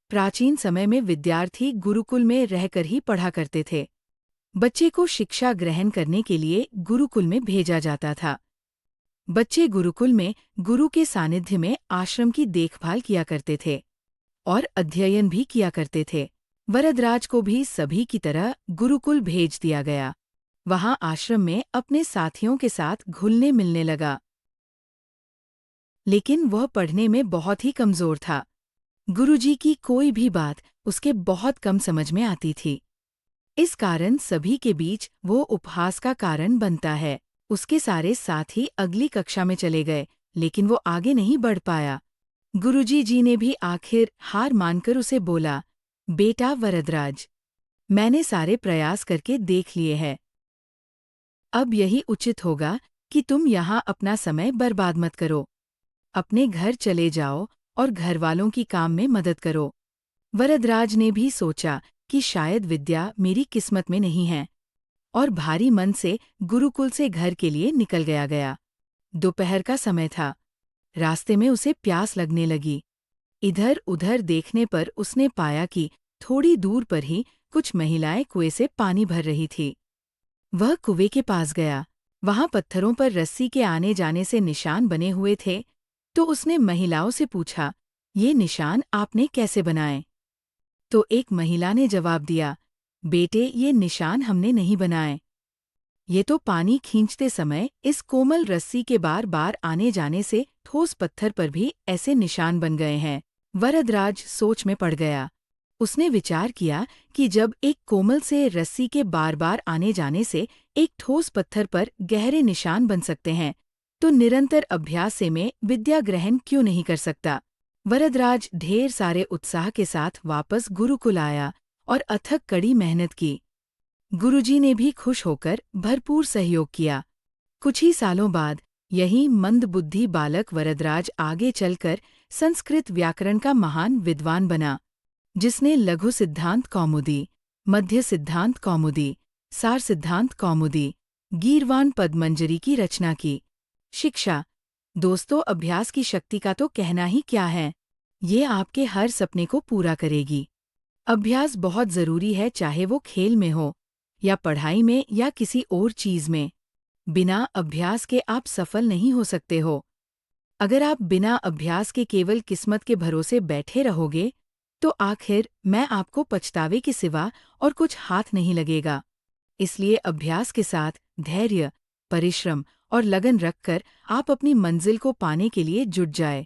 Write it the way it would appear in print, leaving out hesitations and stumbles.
प्राचीन समय में विद्यार्थी गुरुकुल में रहकर ही पढ़ा करते थे। बच्चे को शिक्षा ग्रहण करने के लिए गुरुकुल में भेजा जाता था। बच्चे गुरुकुल में गुरु के सानिध्य में आश्रम की देखभाल किया करते थे और अध्ययन भी किया करते थे। वरदराज को भी सभी की तरह गुरुकुल भेज दिया गया। वहां आश्रम में अपने साथियों के साथ घुलने मिलने लगा। लेकिन वह पढ़ने में बहुत ही कमजोर था। गुरुजी की कोई भी बात उसके बहुत कम समझ में आती थी। इस कारण सभी के बीच वो उपहास का कारण बनता है। उसके सारे साथी अगली कक्षा में चले गए, लेकिन वो आगे नहीं बढ़ पाया। गुरुजी जी ने भी आखिर हार मानकर उसे बोला, बेटा वरदराज, मैंने सारे प्रयास करके देख लिए हैं। अब यही उचित होगा कि तुम यहाँ अपना समय बर्बाद मत करो। अपने घर चले जाओ और घरवालों की काम में मदद करो। वरदराज ने भी सोचा कि शायद विद्या मेरी किस्मत में नहीं है, और भारी मन से गुरुकुल से घर के लिए निकल गया। दोपहर का समय था। रास्ते में उसे प्यास लगने लगी। इधर उधर देखने पर उसने पाया कि थोड़ी दूर पर ही कुछ महिलाएं कुएं से पानी भर रही थी। वह कुएं के पास गया। वहां पत्थरों पर रस्सी के आने जाने से निशान बने हुए थे। तो उसने महिलाओं से पूछा, ये निशान आपने कैसे बनाए? तो एक महिला ने जवाब दिया, बेटे, ये निशान हमने नहीं बनाए। ये तो पानी खींचते समय इस कोमल रस्सी के बार बार आने जाने से ठोस पत्थर पर भी ऐसे निशान बन गए हैं। वरदराज सोच में पड़ गया। उसने विचार किया कि जब एक कोमल से रस्सी के बार बार आने जाने से एक ठोस पत्थर पर गहरे निशान बन सकते हैं, तो निरंतर अभ्यास से मैं विद्या ग्रहण क्यों नहीं कर सकता। वरदराज ढेर सारे उत्साह के साथ वापस गुरुकुल आया और अथक कड़ी मेहनत की। गुरुजी ने भी खुश होकर भरपूर सहयोग किया। कुछ ही सालों बाद यही मंदबुद्धि बालक वरदराज आगे चलकर संस्कृत व्याकरण का महान विद्वान बना, जिसने लघु सिद्धांत कौमुदी, मध्य सिद्धांत कौमुदी, सार सिद्धांत कौमुदी, गीर्वाण पद्मंजरी की रचना की। शिक्षा, दोस्तों, अभ्यास की शक्ति का तो कहना ही क्या है। ये आपके हर सपने को पूरा करेगी। अभ्यास बहुत जरूरी है, चाहे वो खेल में हो या पढ़ाई में या किसी और चीज में। बिना अभ्यास के आप सफल नहीं हो सकते हो। अगर आप बिना अभ्यास के केवल किस्मत के भरोसे बैठे रहोगे, तो आखिर मैं आपको पछतावे के सिवा और कुछ हाथ नहीं लगेगा। इसलिए अभ्यास के साथ धैर्य, परिश्रम और लगन रखकर आप अपनी मंजिल को पाने के लिए जुट जाए।